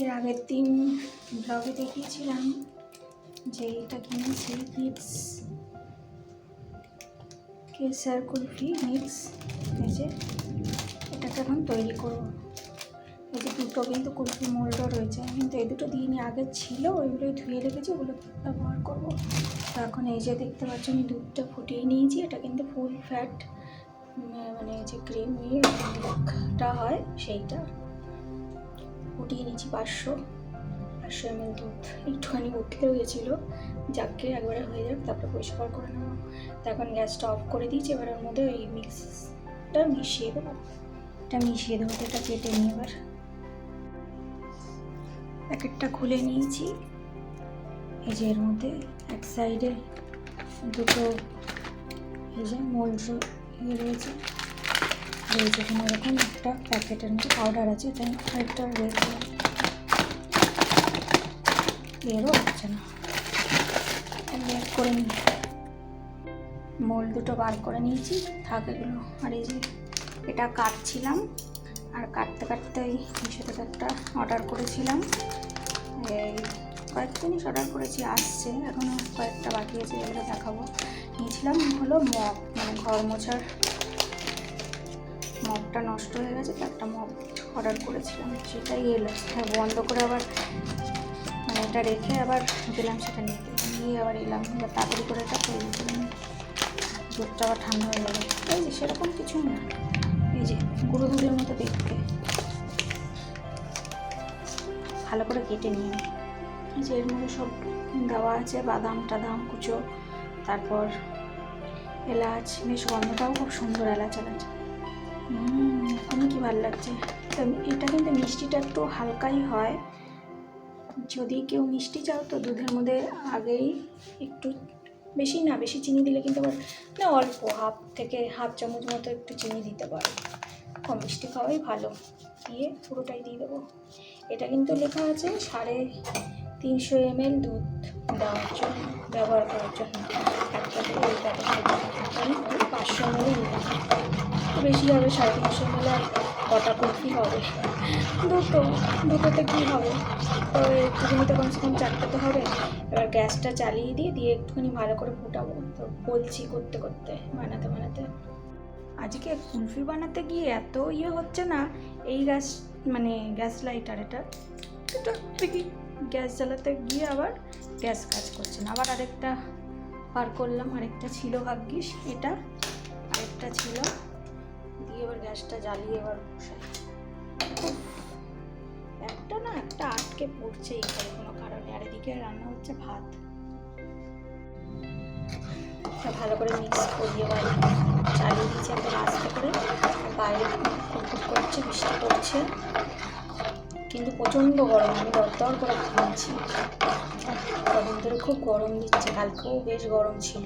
এর আগের দিন ব্লগে দেখিয়েছিলাম যে এটা কিনেছি কিডস কেসার কুলফি মিক্স। এই যে এটাকে এখন তৈরি করবো। এই যে দুটো কিন্তু কুলফি মোল্ডও রয়েছে, কিন্তু এই দুটো দিনই আগে ছিল, ওইগুলোই ধুয়ে রেখেছি, ওগুলো ব্যবহার করবো। তো এখন এই যে দেখতে পাচ্ছি আমি দুধটা ফুটিয়ে নিয়েছি। এটা কিন্তু ফুল ফ্যাট মানে যে ক্রিমি মিল্কটা হয় সেইটা ফুটিয়ে নিয়েছি। 500 ml দুধ। একটুখানি উঠলে হয়েছিল, যাকে একবারে হয়ে যাক, তারপরে পরিষ্কার করে নেবো। তো এখন গ্যাসটা অফ করে দিয়েছি। এবার ওর মধ্যে ওই মিক্সটা মিশিয়ে দেবো। এটা মিশিয়ে দেবো। এটা কেটে নিই। এবার প্যাকেটটা খুলে নিয়েছি। এই যে এর মধ্যে এক সাইডে দুটো এই যে মোল্ড রয়েছে, যেখানে এরকম একটা প্যাকেটের মধ্যে পাউডার আছে। এটা আরেকটা রয়েছে, বেরও হচ্ছে না। বের করে নিই। মোল্ড দুটো বার করে নিয়েছি, থাক এগুলো। আর এই যে এটা কাটছিলাম, আর কাটতে কাটতে মিশোতে একটা অর্ডার করেছিলাম। এই কয়েকটা জিনিস অর্ডার করেছি, আসছে, এখনও কয়েকটা বাকি আছে, এগুলো দেখাবো। নিয়েছিলাম হলো মপ, মানে ঘর মোছার মপটা নষ্ট হয়ে গেছে, তো একটা মপ অর্ডার করেছিলাম, সেটাই এলো। বন্ধ করে আবার মানে এটা রেখে আবার গেলাম সেটা নিয়ে আবার এলাম। এবার তাড়াতাড়ি করে এটা তৈরি করে নিই, দুধটা আবার ঠান্ডা হয়ে যাবে। এই যে সেরকম কিছুই না, এই যে গুঁড়ো দুধের মতো দেখতে। ভালো করে কেটে নিয়ে এই যে এর মধ্যে সব দেওয়া আছে, বাদাম টাদাম কুচো, তারপর এলাচ, বেশ গন্ধটাও খুব সুন্দর, এলাচ। আমি কি ভালো লাগছে। তো এটা কিন্তু মিষ্টিটা একটু হালকাই হয়। যদি কেউ মিষ্টি চাও তো দুধের মধ্যে আগেই একটু বেশি না, বেশি চিনি দিলে কিন্তু আবার না, অল্প হাফ চামচ মতো একটু চিনি দিতে পারো। কম মিষ্টি খাওয়াই ভালো। দিয়ে পুরোটাই দিয়ে দেবো। এটা কিন্তু লেখা আছে 350 ml দুধ দেওয়ার জন্য, ব্যবহার করার জন্য। একটা দিয়ে ওই প্যাকেটটা আমি 500 ml নিলাম, বেশি হবে 350 ml। আর কটা কুলফি হবে? দুটোতে কী হবে? তো একটুখানি তো কমসে কম 4টে তো হবে। এবার গ্যাসটা চালিয়ে দিয়ে একটুখানি ভালো করে ফুটাবো। তো বলছি করতে করতে বানাতে আজকে কুলফি বানাতে গিয়ে এত হচ্ছে না। এই গ্যাস লাইটার এটা ঠিকই গ্যাস জ্বালাতে গিয়ে আবার গ্যাস কাজ করছে না। আবার আরেকটা পার করলাম, আরেকটা ছিল ভাগ্যিস, এটা আরেকটা ছিল। দিয়ে এবার গ্যাসটা জ্বালিয়ে এবার বসাই। একটা আটকে পড়ছে এখানে কোনো কারণে। আর এদিকে রান্না হচ্ছে ভাত। ভালো করে মিক্স করি। এবার চালিয়ে দিচ্ছি একদম আস্তে করে। বাইরে কুটকুট করছে, বৃষ্টি পড়ছে, কিন্তু প্রচণ্ড গরম। আমি দরদর করে ঘুমাচ্ছি। কদিন ধরে খুব গরম দিচ্ছে, কালকেও বেশ গরম ছিল।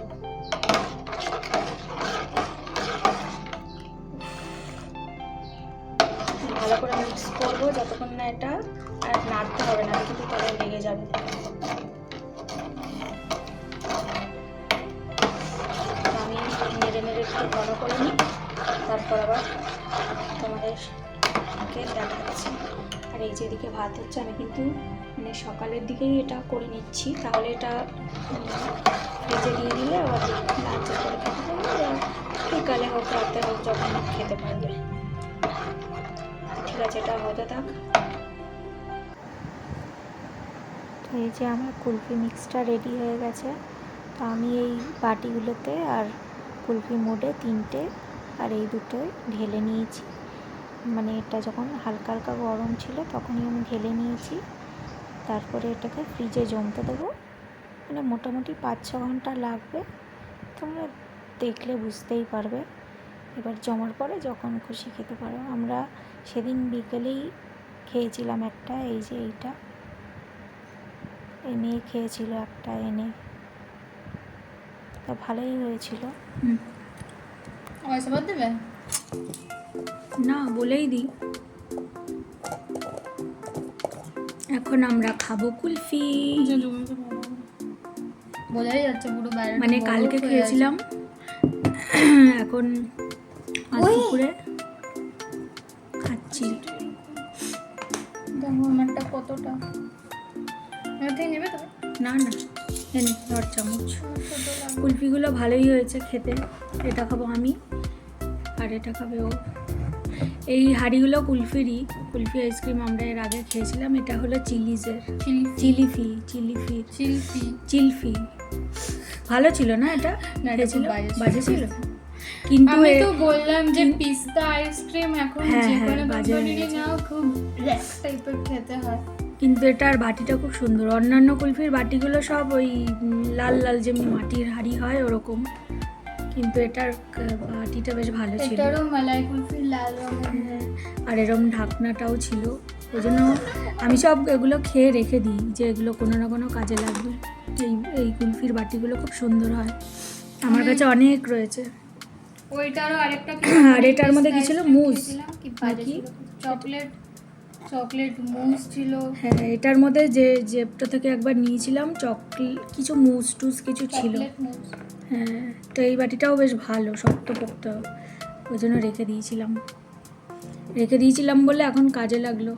ভালো করে মিক্স করবো যতক্ষণ না এটা আর নাড়তে হবে না, কিন্তু তলায় লেগে যাবে। আমি নেড়ে একটু ঘন করে নিই, তারপর আবার তোমাদেরকে দেখাচ্ছি। আর এই যে এদিকে ভাত হচ্ছে, আমি কিন্তু মানে সকালের দিকেই এটা করে নিচ্ছি, তাহলে এটা ফ্রিজে দিয়ে দিলে আবার লাঞ্চে করে খেতে পারবে, বা বিকালে হোক রাতে হোক যখন খেতে পারবে। ঠিক আছে, এটা হতে থাক। তো এই যে আমার কুলফি মিক্সটা রেডি হয়ে গেছে। তো আমি এই বাটিগুলোতে আর কুলফি মোডে 3টে আর এই দুটোই ঢেলে নিয়েছি। মানে এটা যখন হালকা হালকা গরম ছিল তখনই আমি ঢেলে নিয়েছি। তারপরে এটাকে ফ্রিজে জমতে দেবো, মানে মোটামুটি 5-6 ঘন্টা লাগবে, তোমরা দেখলে বুঝতেই পারবে। এবার জমার পরে যখন খুশি খেতে পারো। আমরা সেদিন বিকেলেই খেয়েছিলাম একটা, এই যে এইটা এই মেয়ে খেয়েছিল একটা এনে, তা ভালোই হয়েছিল। দেবে না, বলেই দিই। এখন আমরা খাবো কুলফি। বোঝাই যাচ্ছে পুরো বাইরে, মানে কালকে খেয়েছিলাম, এখন দুপুরে খাচ্ছি। আমারটা কতটা এর থেকে নেবে তো? না না, এনে ধর চামচ। ছোট লাগবে। কুলফিগুলো ভালোই হয়েছে খেতে। এটা খাবো আমি, আর এটা খাবে ও। এই হাঁড়িগুলো কুলফিরই, কুলফি আইসক্রিম আমরা এর আগে খেয়েছিলাম। এটা হলো চিলিজের, চিলফি। ভালো ছিল না এটা? না, এটা খুব খেয়েছিল? বাজে ছিল। বাজে ছিল কিন্তু আমি তো বললাম যে পিস্তা আইসক্রিম এখন হ্যাঁ, যে হ্যাঁ, কোনো বাজে কোম্পানিরই হয়েছে। নাও খুব র্যাক টাইপের খেতে হয়। কিন্তু এটার বাটিটা খুব সুন্দর। অন্যান্য কুলফির বাটিগুলো সব ওই লাল লাল যেমনি মাটির হাঁড়ি হয় ওরকম, কিন্তু এটার বাটিটা বেশ ভালো ছিল। এটারও মালাই কুলফি লাল রঙের। হ্যাঁ, আর এরকম ঢাকনাটাও ছিল। ওই জন্য আমি সব এগুলো খেয়ে রেখে দিই, যে এগুলো কোনো না কোনো কাজে লাগবে। এই কুলফির বাটিগুলো খুব সুন্দর হয়, আমার কাছে অনেক রয়েছে। ওইটারও আরেকটা আর এটার মধ্যে কি ছিল? মুস কি বাজে নাকি? ছিল, চকলেট মুস ছিল। হ্যাঁ, এটার মধ্যে যে জেপটা থেকে একবার নিয়েছিলাম চকলেট, কিছু মুস টুস কিছু ছিল। চকলেট মুস। হ্যাঁ, তো এই বাটিটাও বেশ ভালো, শক্তপোক্ত, ওই জন্য রেখে দিয়েছিলাম বলে এখন কাজে লাগলো।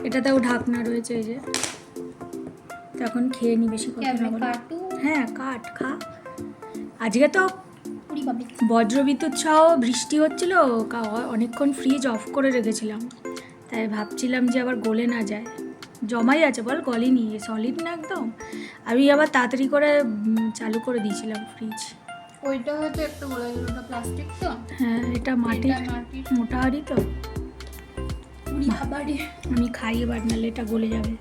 এটাতেও ঢাকনা রয়েছে, এই যে। তো এখন খেয়ে নি, বেশি কথা না বলে। কাটু হ্যাঁ, খা। আজকে তো পুরি বাবি। বজ্রবিদ্যুৎ সহ বৃষ্টি হচ্ছিল, অনেকক্ষণ ফ্রিজ অফ করে রেখেছিলাম, তাই ভাবছিলাম যে আবার গলে না যায়। জমাই আছে বল, গলেনি, সলিড না একদম। আমি আবার তাড়াতাড়ি করে চালু করে দিয়েছিলাম ফ্রিজ। ওইটা হয়তো একটু বড় গেল, ওটা প্লাস্টিক তো। হ্যাঁ, এটা মাটির এটা মাটির মোটা হাঁড়ি তো। পুরি বাবারে। আমি খাই এবার, নাহলে এটা গলে যাবে।